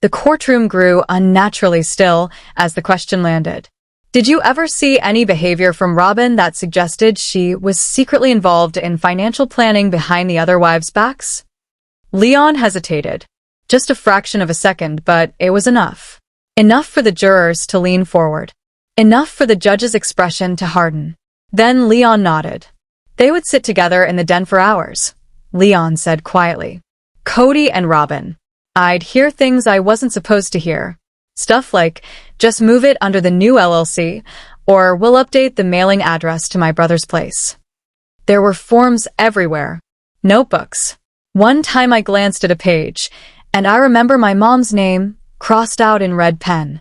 The courtroom grew unnaturally still as the question landed. Did you ever see any behavior from Robyn that suggested she was secretly involved in financial planning behind the other wives' backs? Leon hesitated. Just a fraction of a second, but it was enough. Enough for the jurors to lean forward. Enough for the judge's expression to harden. Then Leon nodded. They would sit together in the den for hours. Leon said quietly. Kody and Robyn. I'd hear things I wasn't supposed to hear. Stuff like, just move it under the new LLC, or we'll update the mailing address to my brother's place. There were forms everywhere. Notebooks. One time I glanced at a page, and I remember my mom's name crossed out in red pen.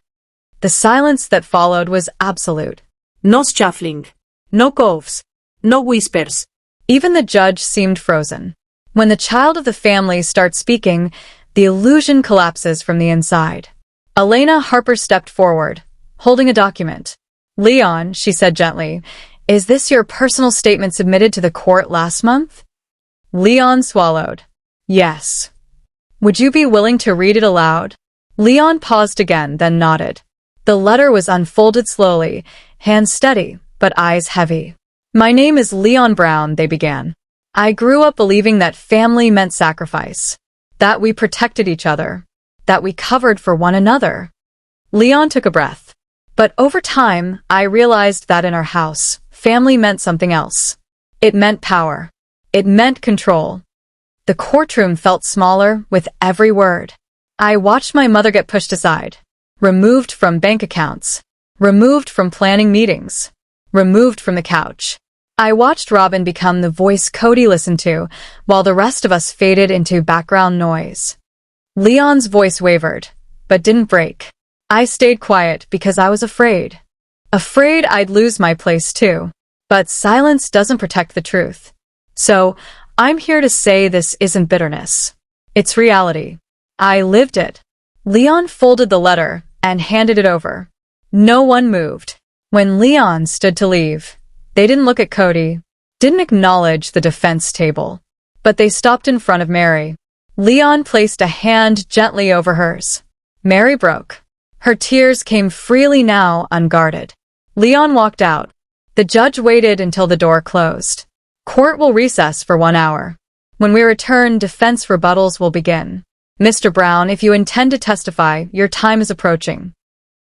The silence that followed was absolute. No shuffling. No coughs. No whispers. Even the judge seemed frozen. When the child of the family starts speaking, the illusion collapses from the inside. Elena Harper stepped forward, holding a document. Leon, she said gently, is this your personal statement submitted to the court last month? Leon swallowed. Yes. Would you be willing to read it aloud? Leon paused again, then nodded. The letter was unfolded slowly, hands steady, but eyes heavy. My name is Leon Brown, they began. I grew up believing that family meant sacrifice, that we protected each other, that we covered for one another. Leon took a breath. But over time, I realized that in our house, family meant something else. It meant power. It meant control. The courtroom felt smaller with every word. I watched my mother get pushed aside, removed from bank accounts, removed from planning meetings, removed from the couch. I watched Robyn become the voice Kody listened to, while the rest of us faded into background noise. Leon's voice wavered, but didn't break. I stayed quiet because I was afraid. Afraid I'd lose my place too. But silence doesn't protect the truth. So, I'm here to say this isn't bitterness. It's reality. I lived it. Leon folded the letter and handed it over. No one moved. When Leon stood to leave, they didn't look at Kody, didn't acknowledge the defense table, but they stopped in front of Meri. Leon placed a hand gently over hers. Meri broke. Her tears came freely now, unguarded. Leon walked out. The judge waited until the door closed. Court will recess for 1 hour. When we return, defense rebuttals will begin. Mr. Brown, if you intend to testify, your time is approaching.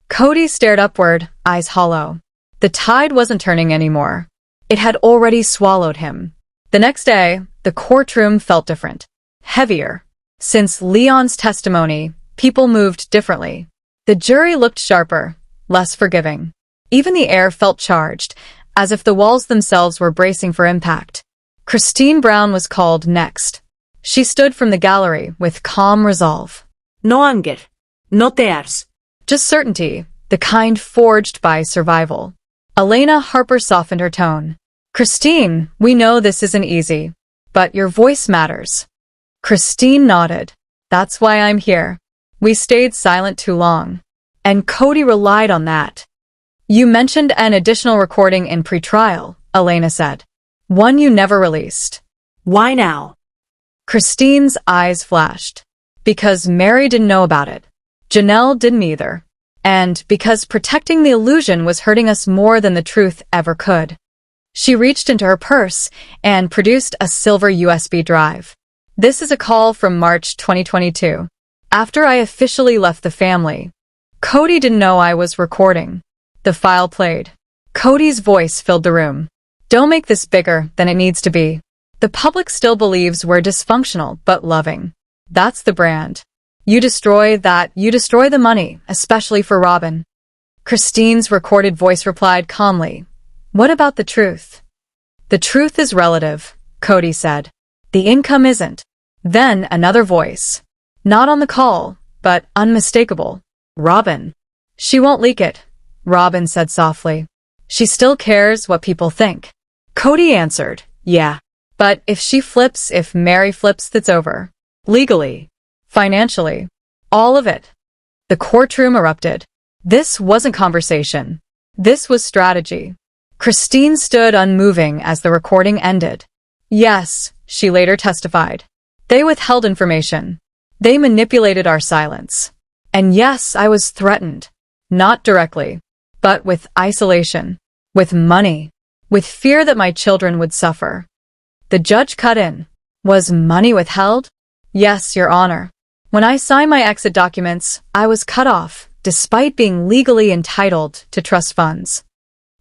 Kody stared upward, eyes hollow. The tide wasn't turning anymore. It had already swallowed him. The next day, the courtroom felt different. Heavier. Since Leon's testimony, people moved differently. The jury looked sharper, less forgiving. Even the air felt charged, as if the walls themselves were bracing for impact. Christine Brown was called next. She stood from the gallery with calm resolve. No anger. No tears. Just certainty, the kind forged by survival. Elena Harper softened her tone. Christine, we know this isn't easy, but your voice matters. Christine nodded. That's why I'm here. We stayed silent too long. And Kody relied on that. You mentioned an additional recording in pretrial, Elena said. One you never released. Why now? Christine's eyes flashed. Because Meri didn't know about it. Janelle didn't either. And because protecting the illusion was hurting us more than the truth ever could. She reached into her purse and produced a silver USB drive. This is a call from March 2022. After I officially left the family. Kody didn't know I was recording. The file played. Kody's voice filled the room. Don't make this bigger than it needs to be. The public still believes we're dysfunctional but loving. That's the brand. You destroy that, you destroy the money, especially for Robyn. Christine's recorded voice replied calmly. What about the truth? The truth is relative, Kody said. The income isn't. Then another voice. Not on the call, but unmistakable. Robyn. She won't leak it, Robyn said softly. She still cares what people think. Kody answered, yeah. But if Meri flips, that's over. Legally. Financially. All of it. The courtroom erupted. This wasn't conversation. This was strategy. Christine stood unmoving as the recording ended. Yes, she later testified. They withheld information. They manipulated our silence. And yes, I was threatened. Not directly, but with isolation, with money, with fear that my children would suffer. The judge cut in. Was money withheld? Yes, Your Honor. When I signed my exit documents, I was cut off, despite being legally entitled to trust funds.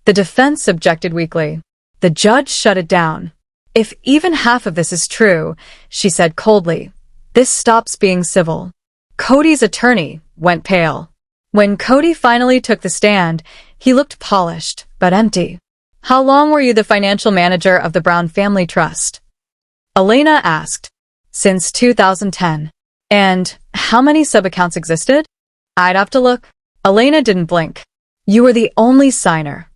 The defense objected weakly. The judge shut it down. If even half of this is true, she said coldly, this stops being civil. Kody's attorney went pale. When Kody finally took the stand, he looked polished, but empty. How long were you the financial manager of the Brown Family Trust? Elena asked. Since 2010. And how many sub-accounts existed? I'd have to look. Elena didn't blink. You were the only signer.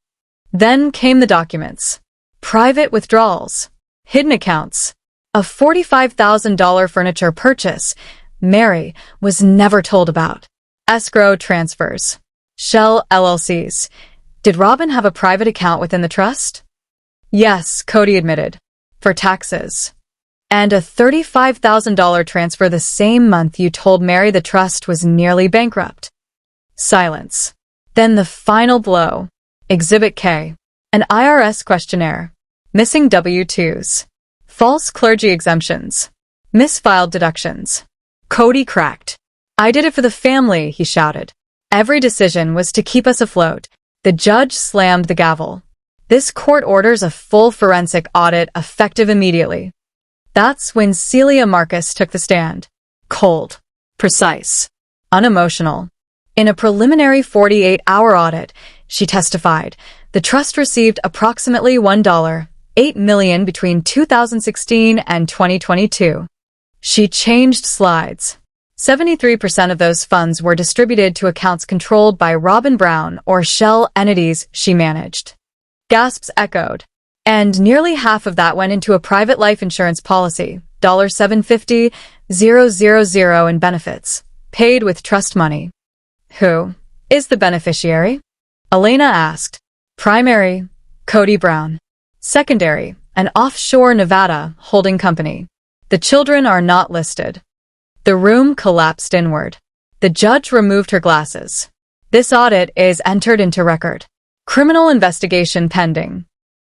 Then came the documents. Private withdrawals. Hidden accounts. A $45,000 furniture purchase Meri was never told about. Escrow transfers. Shell LLCs. Did Robyn have a private account within the trust? Yes, Kody admitted. For taxes. And a $35,000 transfer the same month you told Meri the trust was nearly bankrupt. Silence. Then the final blow. Exhibit K. An IRS questionnaire. Missing W-2s. False clergy exemptions. Misfiled deductions. Kody cracked. I did it for the family, he shouted. Every decision was to keep us afloat. The judge slammed the gavel. This court orders a full forensic audit effective immediately. That's when Celia Marcus took the stand. Cold. Precise. Unemotional. In a preliminary 48-hour audit, she testified, the trust received approximately $1.8 million between 2016 and 2022. She changed slides. 73% of those funds were distributed to accounts controlled by Robyn Brown or shell entities she managed. Gasps echoed. And nearly half of that went into a private life insurance policy, $750,000 in benefits, paid with trust money. Who is the beneficiary? Elena asked. Primary, Kody Brown. Secondary, an offshore Nevada holding company. The children are not listed. The room collapsed inward. The judge removed her glasses. This audit is entered into record. Criminal investigation pending.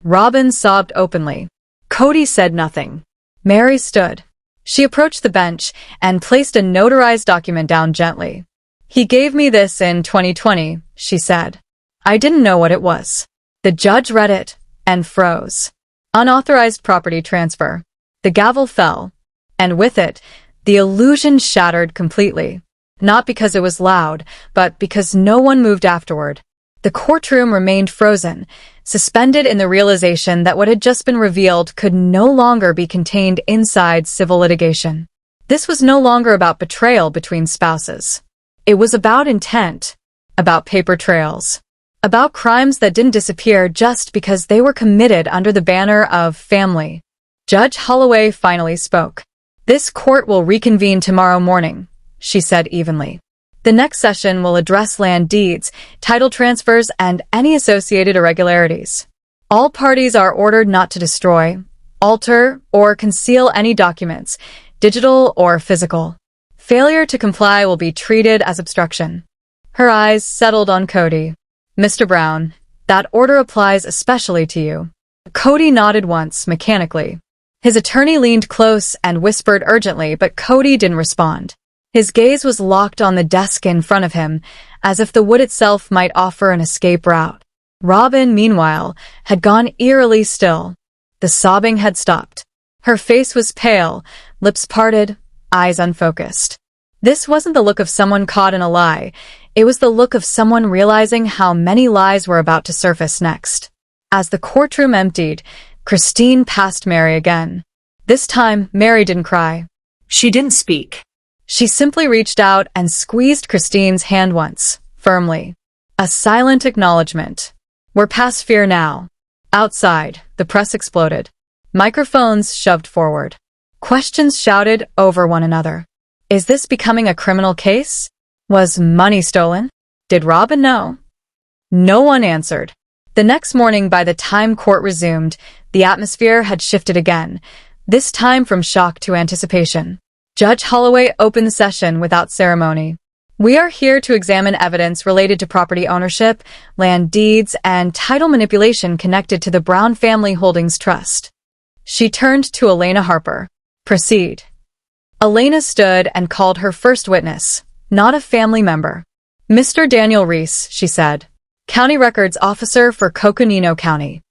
Robyn sobbed openly. Kody said nothing. Meri stood. She approached the bench and placed a notarized document down gently. He gave me this in 2020, she said. I didn't know what it was. The judge read it and froze. Unauthorized property transfer. The gavel fell, and with it, the illusion shattered completely. Not because it was loud, but because no one moved afterward. The courtroom remained frozen, suspended in the realization that what had just been revealed could no longer be contained inside civil litigation. This was no longer about betrayal between spouses. It was about intent, about paper trails, about crimes that didn't disappear just because they were committed under the banner of family. Judge Holloway finally spoke. This court will reconvene tomorrow morning, she said evenly. The next session will address land deeds, title transfers, and any associated irregularities. All parties are ordered not to destroy, alter, or conceal any documents, digital or physical. Failure to comply will be treated as obstruction. Her eyes settled on Kody. Mr. Brown, that order applies especially to you. Kody nodded once, mechanically. His attorney leaned close and whispered urgently, but Kody didn't respond. His gaze was locked on the desk in front of him, as if the wood itself might offer an escape route. Robyn, meanwhile, had gone eerily still. The sobbing had stopped. Her face was pale, lips parted, eyes unfocused. This wasn't the look of someone caught in a lie. It was the look of someone realizing how many lies were about to surface next. As the courtroom emptied, Christine passed Meri again. This time, Meri didn't cry. She didn't speak. She simply reached out and squeezed Christine's hand once, firmly. A silent acknowledgement. We're past fear now. Outside, the press exploded. Microphones shoved forward. Questions shouted over one another. Is this becoming a criminal case? Was money stolen? Did Robyn know? No one answered. The next morning, by the time court resumed, the atmosphere had shifted again, this time from shock to anticipation. Judge Holloway opened the session without ceremony. We are here to examine evidence related to property ownership, land deeds, and title manipulation connected to the Brown Family Holdings Trust. She turned to Elena Harper. Proceed. Elena stood and called her first witness, not a family member. Mr. Daniel Reese, she said, County Records Officer for Coconino County.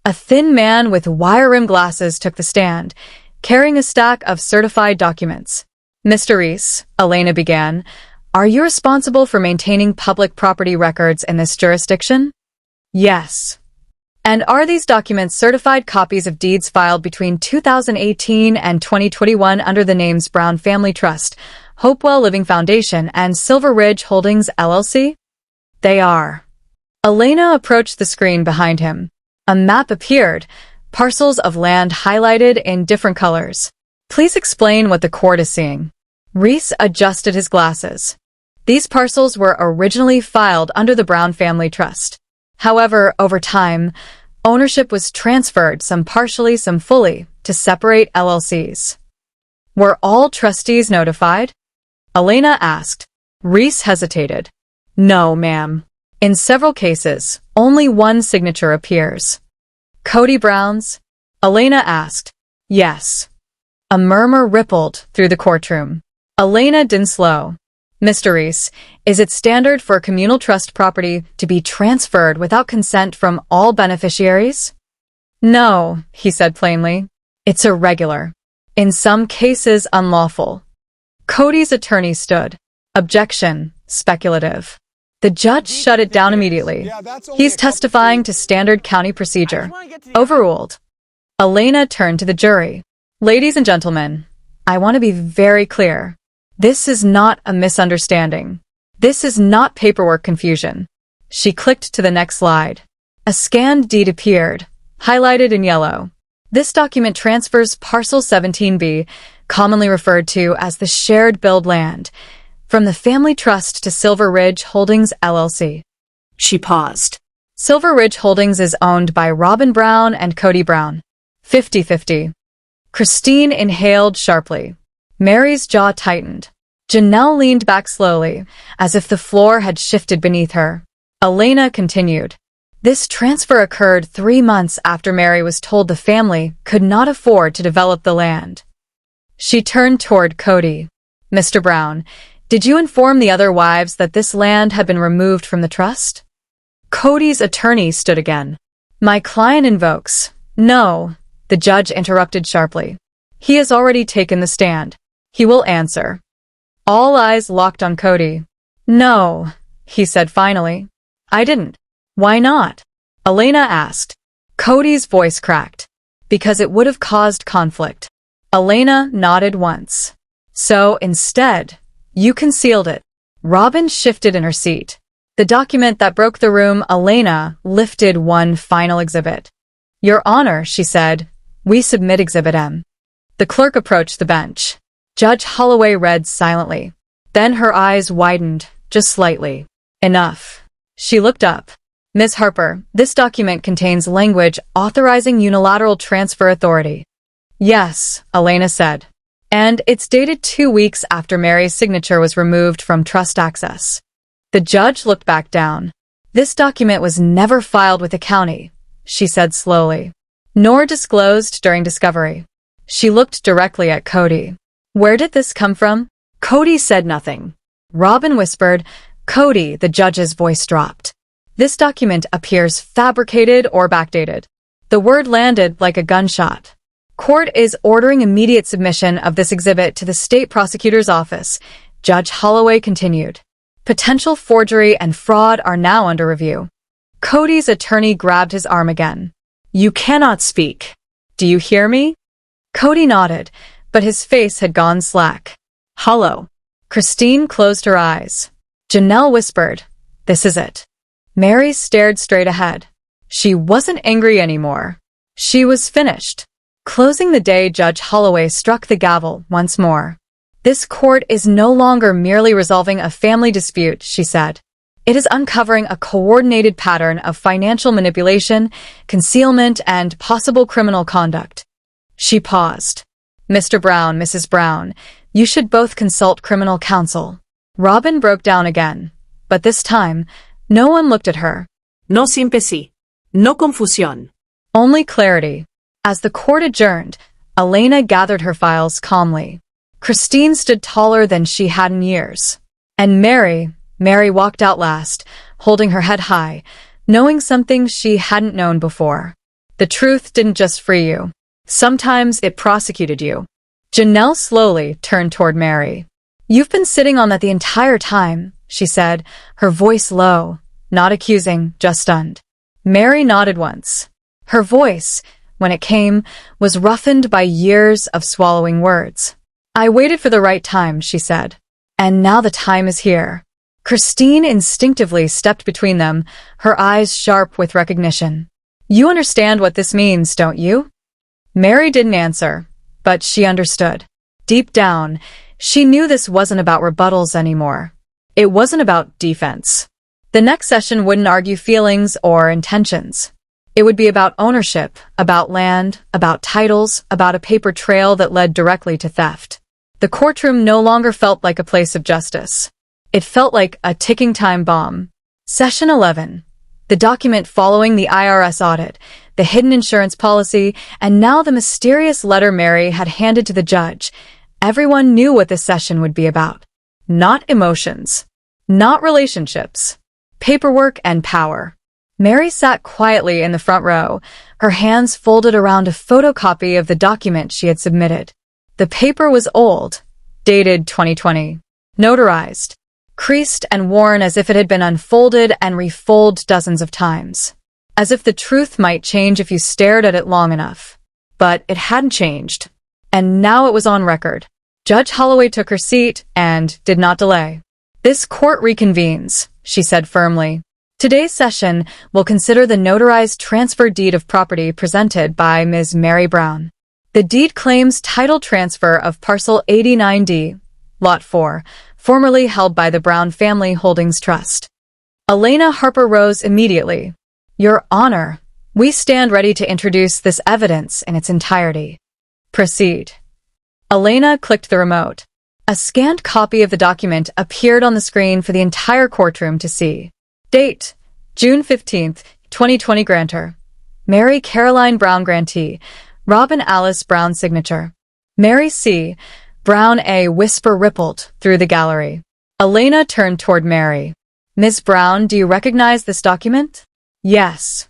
A thin man with wire-rimmed glasses took the stand, carrying a stack of certified documents. Mr. Reese, Elena began, are you responsible for maintaining public property records in this jurisdiction? Yes. And are these documents certified copies of deeds filed between 2018 and 2021 under the names Brown Family Trust, Hopewell Living Foundation, and Silver Ridge Holdings, LLC? They are. Elena approached the screen behind him. A map appeared, parcels of land highlighted in different colors. Please explain what the court is seeing. Reese adjusted his glasses. These parcels were originally filed under the Brown Family Trust. However, over time, ownership was transferred, some partially, some fully, to separate LLCs. Were all trustees notified? Elena asked. Reese hesitated. No, ma'am. In several cases, only one signature appears. Kody Brown's? Elena asked. Yes. A murmur rippled through the courtroom. Elena didn't slow. Mr. Reese, is it standard for communal trust property to be transferred without consent from all beneficiaries? No, he said plainly. It's irregular. In some cases, unlawful. Kody's attorney stood. Objection, speculative. The judge shut it down immediately. He's testifying to standard county procedure. Overruled. Elena turned to the jury. Ladies and gentlemen, I want to be very clear. This is not a misunderstanding. This is not paperwork confusion. She clicked to the next slide. A scanned deed appeared, highlighted in yellow. This document transfers Parcel 17B, commonly referred to as the shared billed land, from the family trust to Silver Ridge Holdings, LLC. She paused. Silver Ridge Holdings is owned by Robyn Brown and Kody Brown. 50-50. Christine inhaled sharply. Meri's jaw tightened. Janelle leaned back slowly, as if the floor had shifted beneath her. Elena continued. This transfer occurred 3 months after Meri was told the family could not afford to develop the land. She turned toward Kody. Mr. Brown, did you inform the other wives that this land had been removed from the trust? Kody's attorney stood again. My client invokes. No, the judge interrupted sharply. He has already taken the stand. He will answer. All eyes locked on Kody. No, he said finally. I didn't. Why not? Elena asked. Kody's voice cracked. Because it would have caused conflict. Elena nodded once. So, instead, you concealed it. Robyn shifted in her seat. The document that broke the room, Elena lifted one final exhibit. Your Honor, she said, we submit Exhibit M. The clerk approached the bench. Judge Holloway read silently. Then her eyes widened, just slightly. Enough. She looked up. Ms. Harper, this document contains language authorizing unilateral transfer authority. Yes, Elena said. And it's dated 2 weeks after Meri's signature was removed from trust access. The judge looked back down. This document was never filed with the county, she said slowly, nor disclosed during discovery. She looked directly at Kody. Where did this come from? Kody said nothing. Robyn whispered, Kody, the judge's voice dropped. This document appears fabricated or backdated. The word landed like a gunshot. Court is ordering immediate submission of this exhibit to the state prosecutor's office, Judge Holloway continued. Potential forgery and fraud are now under review. Kody's attorney grabbed his arm again. You cannot speak. Do you hear me? Kody nodded, but his face had gone slack. Hollow. Christine closed her eyes. Janelle whispered, this is it. Meri stared straight ahead. She wasn't angry anymore. She was finished. Closing the day, Judge Holloway struck the gavel once more. This court is no longer merely resolving a family dispute, she said. It is uncovering a coordinated pattern of financial manipulation, concealment, and possible criminal conduct. She paused. Mr. Brown, Mrs. Brown, you should both consult criminal counsel. Robyn broke down again, but this time, no one looked at her. No sympathy. No confusión. Only clarity. As the court adjourned, Elena gathered her files calmly. Christine stood taller than she had in years. And Meri walked out last, holding her head high, knowing something she hadn't known before. The truth didn't just free you. Sometimes it prosecuted you. Janelle slowly turned toward Meri. You've been sitting on that the entire time, she said, her voice low, not accusing, just stunned. Meri nodded once. Her voice, when it came, was roughened by years of swallowing words. I waited for the right time, she said. And now the time is here. Christine instinctively stepped between them, her eyes sharp with recognition. You understand what this means, don't you? Meri didn't answer, but she understood. Deep down, she knew this wasn't about rebuttals anymore. It wasn't about defense. The next session wouldn't argue feelings or intentions. It would be about ownership, about land, about titles, about a paper trail that led directly to theft. The courtroom no longer felt like a place of justice. It felt like a ticking time bomb. Session 11. The document following the IRS audit, the hidden insurance policy, and now the mysterious letter Meri had handed to the judge. Everyone knew what this session would be about. Not emotions. Not relationships. Paperwork and power. Meri sat quietly in the front row, her hands folded around a photocopy of the document she had submitted. The paper was old, dated 2020, notarized, creased and worn as if it had been unfolded and refolded dozens of times. As if the truth might change if you stared at it long enough. But it hadn't changed. And now it was on record. Judge Holloway took her seat and did not delay. This court reconvenes, she said firmly. Today's session will consider the notarized transfer deed of property presented by Ms. Meri Brown. The deed claims title transfer of Parcel 89D, Lot 4, formerly held by the Brown Family Holdings Trust. Elena Harper rose immediately. Your Honor, we stand ready to introduce this evidence in its entirety. Proceed. Elena clicked the remote. A scanned copy of the document appeared on the screen for the entire courtroom to see. Date, June 15th, 2020 Grantor. Meri Caroline Brown Grantee. Robyn Alice Brown signature. Meri C. Brown A. Whisper rippled through the gallery. Elena turned toward Meri. Ms. Brown, do you recognize this document? Yes.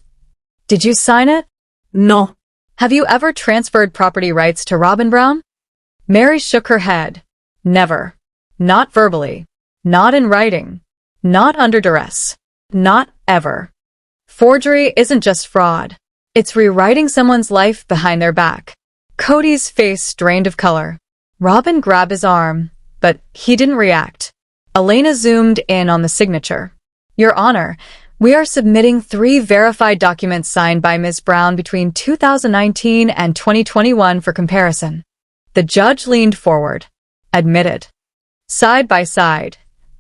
Did you sign it? No. Have you ever transferred property rights to Robyn Brown? Meri shook her head. Never. Not verbally. Not in writing. Not under duress. Not ever. Forgery isn't just fraud. It's rewriting someone's life behind their back. Kody's face drained of color. Robyn grabbed his arm, but he didn't react. Elena zoomed in on the signature. Your Honor, we are submitting 3 verified documents signed by Ms. Brown between 2019 and 2021 for comparison. The judge leaned forward. Admitted. Side by side.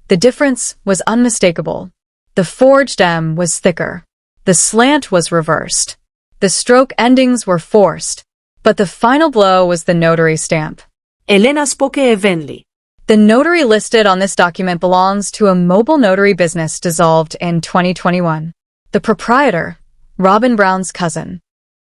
The difference was unmistakable. The forged M was thicker. The slant was reversed. The stroke endings were forced. But the final blow was the notary stamp. Elena spoke evenly. The notary listed on this document belongs to a mobile notary business dissolved in 2021. The proprietor, Robyn Brown's cousin.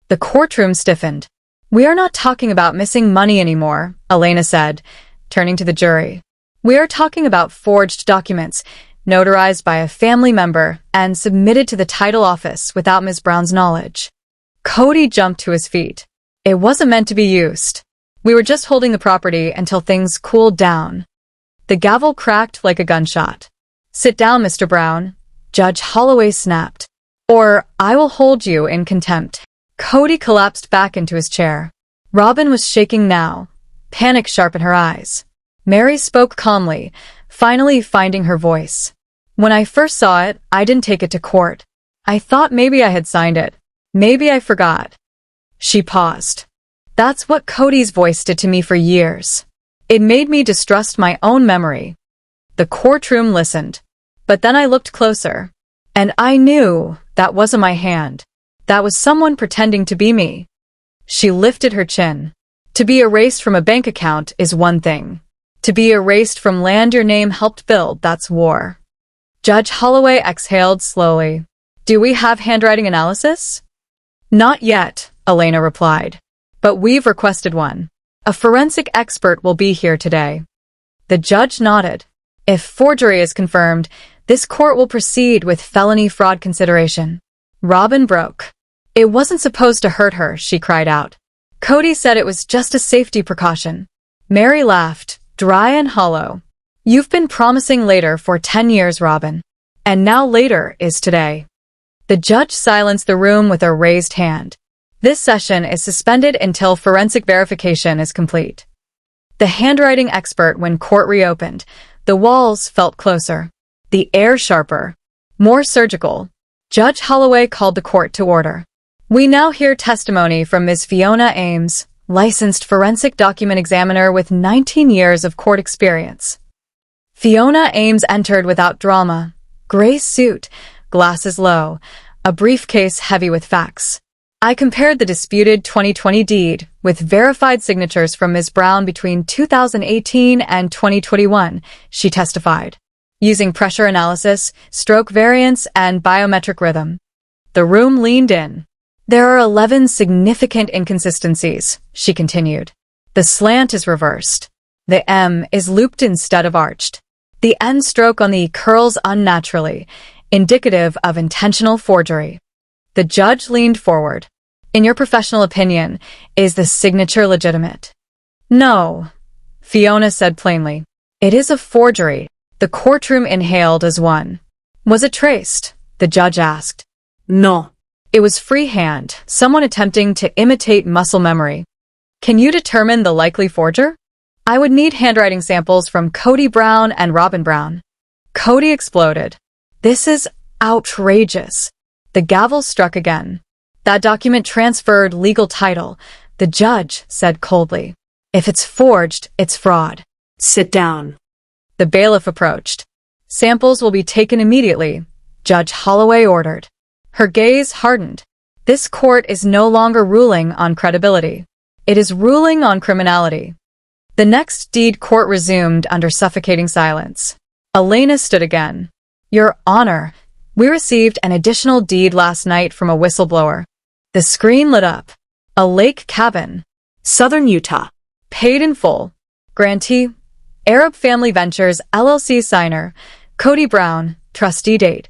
The courtroom stiffened. We are not talking about missing money anymore, Elena said, turning to the jury. We are talking about forged documents, notarized by a family member and submitted to the title office without Ms. Brown's knowledge. Kody jumped to his feet. It wasn't meant to be used. We were just holding the property until things cooled down. The gavel cracked like a gunshot. Sit down, Mr. Brown, Judge Holloway snapped. Or I will hold you in contempt. Kody collapsed back into his chair. Robyn was shaking now, panic sharp in her eyes. Meri spoke calmly, finally finding her voice. When I first saw it, I didn't take it to court. I thought maybe I had signed it. Maybe I forgot. She paused. That's what Kody's voice did to me for years. It made me distrust my own memory. The courtroom listened. But then I looked closer. And I knew that wasn't my hand. That was someone pretending to be me. She lifted her chin. To be erased from a bank account is one thing. To be erased from land your name helped build, that's war. Judge Holloway exhaled slowly. Do we have handwriting analysis? Not yet, Elena replied. But we've requested one. A forensic expert will be here today. The judge nodded. If forgery is confirmed, this court will proceed with felony fraud consideration. Robyn broke. It wasn't supposed to hurt her, she cried out. Kody said it was just a safety precaution. Meri laughed, dry and hollow. You've been promising later for 10 years, Robyn. And now later is today. The judge silenced the room with a raised hand. This session is suspended until forensic verification is complete. The handwriting expert, when court reopened, the walls felt closer, the air sharper, more surgical. Judge Holloway called the court to order. We now hear testimony from Ms. Fiona Ames, licensed forensic document examiner with 19 years of court experience. Fiona Ames entered without drama. Gray suit, glasses low, a briefcase heavy with facts. I compared the disputed 2020 deed with verified signatures from Ms. Brown between 2018 and 2021, she testified, using pressure analysis, stroke variance, and biometric rhythm. The room leaned in. There are 11 significant inconsistencies, she continued. The slant is reversed. The M is looped instead of arched. The N stroke on the E curls unnaturally, indicative of intentional forgery. The judge leaned forward. In your professional opinion, is the signature legitimate? No, Fiona said plainly. It is a forgery. The courtroom inhaled as one. Was it traced? The judge asked. No. It was freehand, someone attempting to imitate muscle memory. Can you determine the likely forger? I would need handwriting samples from Kody Brown and Robyn Brown. Kody exploded. This is outrageous. The gavel struck again. That document transferred legal title, the judge said coldly. If it's forged, it's fraud. Sit down. The bailiff approached. Samples will be taken immediately, Judge Holloway ordered. Her gaze hardened. This court is no longer ruling on credibility. It is ruling on criminality. The next deed court resumed under suffocating silence. Elena stood again. Your Honor, we received an additional deed last night from a whistleblower. The screen lit up. A lake cabin. Southern Utah. Paid in full. Grantee, Arab Family Ventures LLC signer, Kody Brown, trustee date,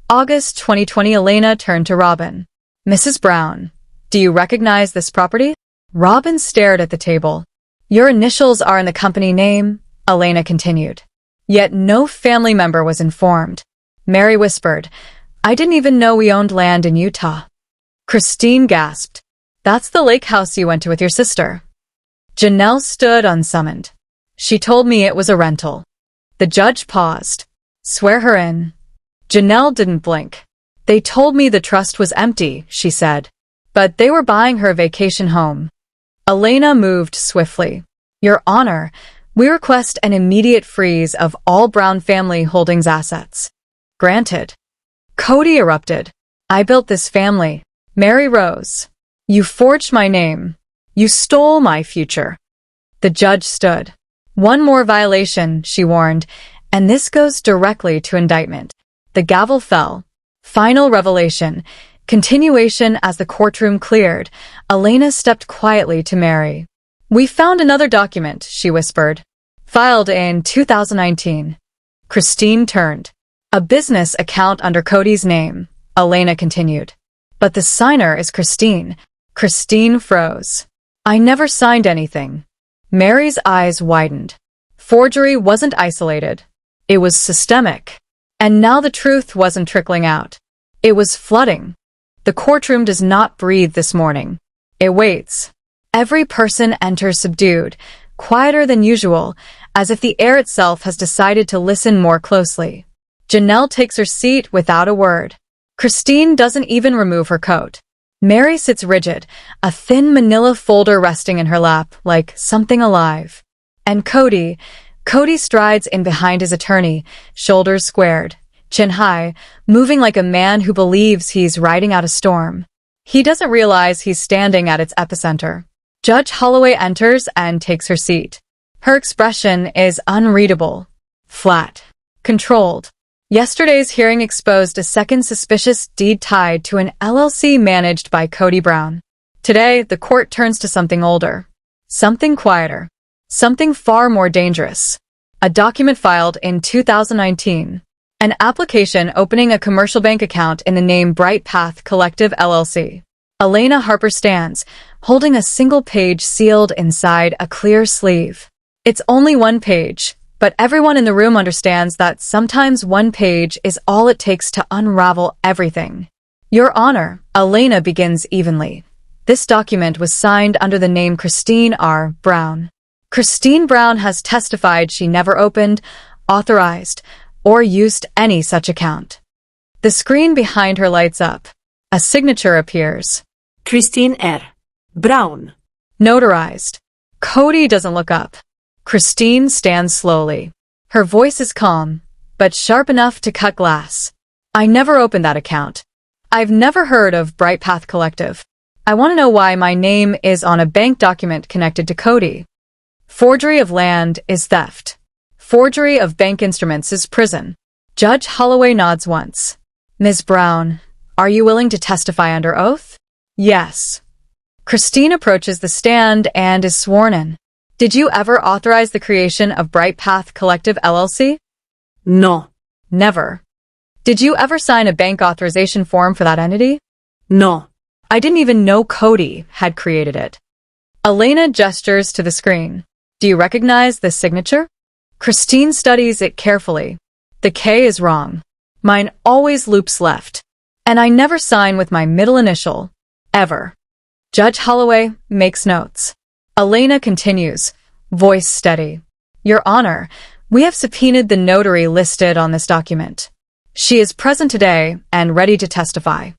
August 2020. Elena turned to Robyn. Mrs. Brown, do you recognize this property? Robyn stared at the table. Your initials are in the company name, Elena continued. Yet no family member was informed. Meri whispered, I didn't even know we owned land in Utah. Christine gasped. That's the lake house you went to with your sister. Janelle stood unsummoned. She told me it was a rental. The judge paused. Swear her in. Janelle didn't blink. They told me the trust was empty, she said. But they were buying her a vacation home. Elena moved swiftly. Your Honor, we request an immediate freeze of all Brown family holdings assets. Granted. Kody erupted. I built this family. Meri rose. You forged my name. You stole my future. The judge stood. One more violation, she warned, and this goes directly to indictment. The gavel fell. Final revelation. Continuation. As the courtroom cleared, Elena stepped quietly to Meri. We found another document, she whispered. Filed in 2019. Christine turned. A business account under Kody's name, Elena continued. But the signer is Christine. Christine froze. I never signed anything. Meri's eyes widened. Forgery wasn't isolated. It was systemic. And now the truth wasn't trickling out. It was flooding. The courtroom does not breathe this morning. It waits. Every person enters subdued, quieter than usual, as if the air itself has decided to listen more closely. Janelle takes her seat without a word. Christine doesn't even remove her coat. Meri sits rigid, a thin manila folder resting in her lap like something alive. And Kody strides in behind his attorney, shoulders squared, chin high, moving like a man who believes he's riding out a storm. He doesn't realize he's standing at its epicenter. Judge Holloway enters and takes her seat. Her expression is unreadable, flat, controlled. Yesterday's hearing exposed a second suspicious deed tied to an LLC managed by Kody Brown. Today, the court turns to something older, something quieter, something far more dangerous. A document filed in 2019. An application opening a commercial bank account in the name Bright Path Collective LLC. Elena Harper stands, holding a single page sealed inside a clear sleeve. It's only one page, but everyone in the room understands that sometimes one page is all it takes to unravel everything. Your Honor, Elena begins evenly. This document was signed under the name Christine R. Brown. Christine Brown has testified she never opened, authorized, or used any such account. The screen behind her lights up. A signature appears. Christine R. Brown. Notarized. Kody doesn't look up. Christine stands slowly. Her voice is calm, but sharp enough to cut glass. I never opened that account. I've never heard of Bright Path Collective. I want to know why my name is on a bank document connected to Kody. Forgery of land is theft. Forgery of bank instruments is prison. Judge Holloway nods once. Ms. Brown, are you willing to testify under oath? Yes. Christine approaches the stand and is sworn in. Did you ever authorize the creation of Bright Path Collective LLC? No. Never. Did you ever sign a bank authorization form for that entity? No. I didn't even know Kody had created it. Elena gestures to the screen. Do you recognize this signature? Christine studies it carefully. The K is wrong. Mine always loops left. And I never sign with my middle initial. Ever. Judge Holloway makes notes. Elena continues, voice steady. Your Honor, we have subpoenaed the notary listed on this document. She is present today and ready to testify.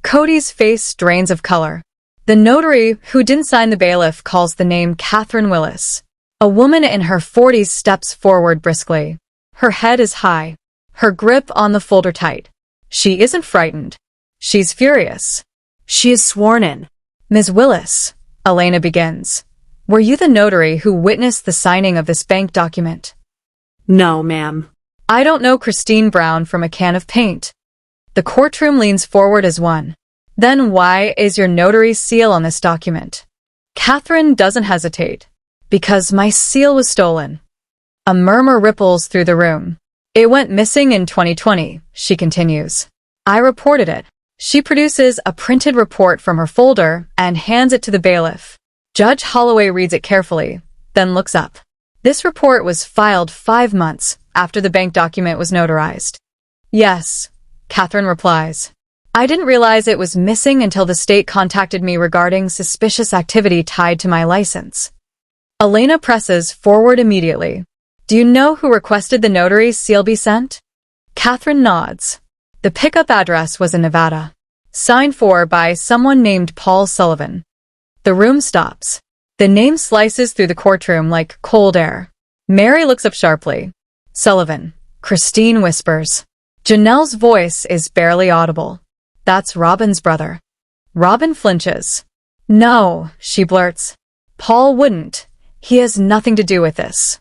Kody's face drains of color. The notary who didn't sign the bailiff calls the name Catherine Willis. A woman in her 40s steps forward briskly. Her head is high, her grip on the folder tight. She isn't frightened. She's furious. She is sworn in. Ms. Willis, Elena begins. Were you the notary who witnessed the signing of this bank document? No, ma'am. I don't know Christine Brown from a can of paint. The courtroom leans forward as one. Then why is your notary's seal on this document? Catherine doesn't hesitate. Because my seal was stolen. A murmur ripples through the room. It went missing in 2020, she continues. I reported it. She produces a printed report from her folder and hands it to the bailiff. Judge Holloway reads it carefully, then looks up. This report was filed 5 months after the bank document was notarized. Yes, Catherine replies. I didn't realize it was missing until the state contacted me regarding suspicious activity tied to my license. Elena presses forward immediately. Do you know who requested the notary's seal be sent? Catherine nods. The pickup address was in Nevada. Signed for by someone named Paul Sullivan. The room stops. The name slices through the courtroom like cold air. Meri looks up sharply. Sullivan. Christine whispers. Janelle's voice is barely audible. That's Robyn's brother. Robyn flinches. No, she blurts. Paul wouldn't. He has nothing to do with this.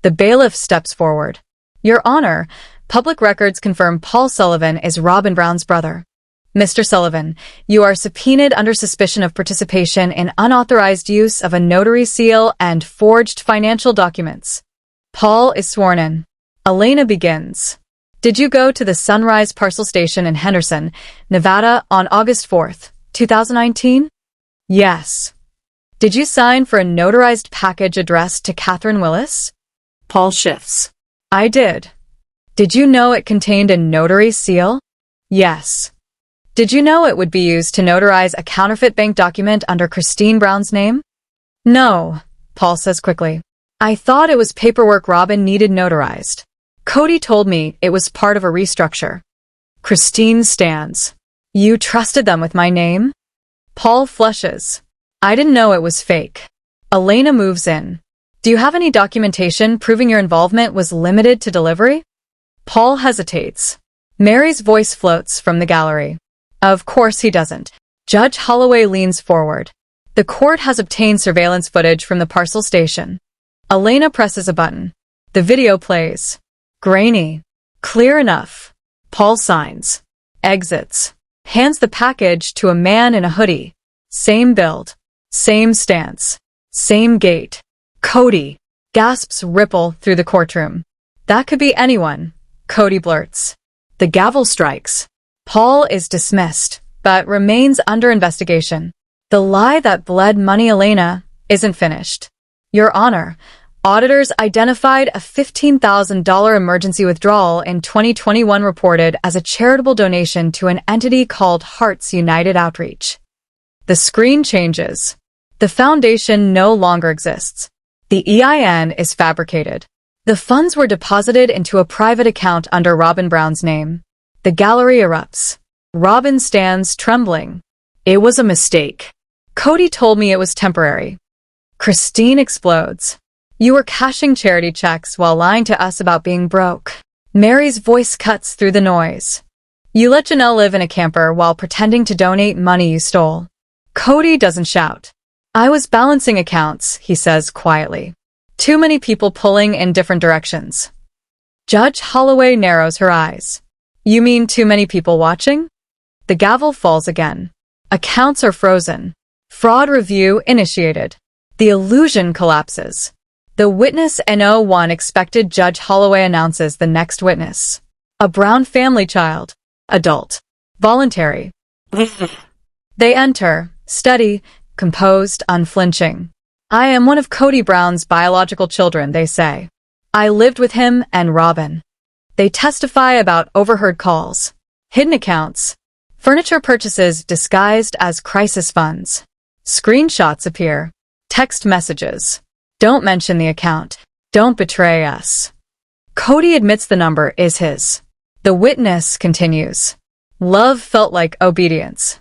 The bailiff steps forward. Your Honor, public records confirm Paul Sullivan is Robyn Brown's brother. Mr. Sullivan, you are subpoenaed under suspicion of participation in unauthorized use of a notary seal and forged financial documents. Paul is sworn in. Elena begins. Did you go to the Sunrise Parcel Station in Henderson, Nevada on August 4th, 2019? Yes. Did you sign for a notarized package addressed to Catherine Willis? Paul shifts. I did. Did you know it contained a notary seal? Yes. Did you know it would be used to notarize a counterfeit bank document under Christine Brown's name? No, Paul says quickly. I thought it was paperwork Robyn needed notarized. Kody told me it was part of a restructure. Christine stands. You trusted them with my name? Paul flushes. I didn't know it was fake. Elena moves in. Do you have any documentation proving your involvement was limited to delivery? Paul hesitates. Meri's voice floats from the gallery. Of course he doesn't. Judge Holloway leans forward. The court has obtained surveillance footage from the parcel station. Elena presses a button. The video plays. Grainy. Clear enough. Paul signs. Exits. Hands the package to a man in a hoodie. Same build. Same stance. Same gait. Kody. Gasps ripple through the courtroom. That could be anyone. Kody blurts. The gavel strikes. Paul is dismissed, but remains under investigation. The lie that bled money Elena isn't finished. Your Honor, auditors identified a $15,000 emergency withdrawal in 2021 reported as a charitable donation to an entity called Hearts United Outreach. The screen changes. The foundation no longer exists. The EIN is fabricated. The funds were deposited into a private account under Robyn Brown's name. The gallery erupts. Robyn stands trembling. It was a mistake. Kody told me it was temporary. Christine explodes. You were cashing charity checks while lying to us about being broke. Meri's voice cuts through the noise. You let Janelle live in a camper while pretending to donate money you stole. Kody doesn't shout. I was balancing accounts, he says quietly. Too many people pulling in different directions. Judge Holloway narrows her eyes. You mean too many people watching? The gavel falls again. Accounts are frozen. Fraud review initiated. The illusion collapses. The witness N01 expected Judge Holloway announces the next witness. A Brown family child. Adult. Voluntary. They enter, steady, composed, unflinching. I am one of Kody Brown's biological children, they say. I lived with him and Robyn. They testify about overheard calls, hidden accounts, furniture purchases disguised as crisis funds. Screenshots appear. Text messages. Don't mention the account. Don't betray us. Kody admits the number is his. The witness continues. Love felt like obedience.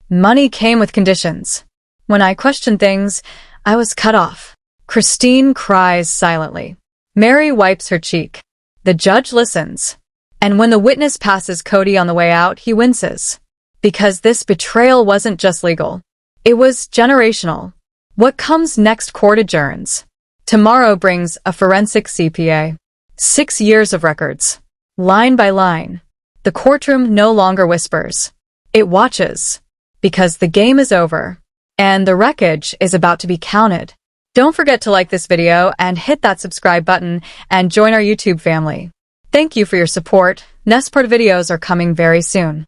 Money came with conditions. When I questioned things, I was cut off. Christine cries silently. Meri wipes her cheek. The judge listens. And when the witness passes Kody on the way out, he winces. Because this betrayal wasn't just legal. It was generational. What comes next? Court adjourns. Tomorrow brings a forensic CPA. 6 years of records. Line by line. The courtroom no longer whispers. It watches. Because the game is over. And the wreckage is about to be counted. Don't forget to like this video and hit that subscribe button and join our YouTube family. Thank you for your support. Next part videos are coming very soon.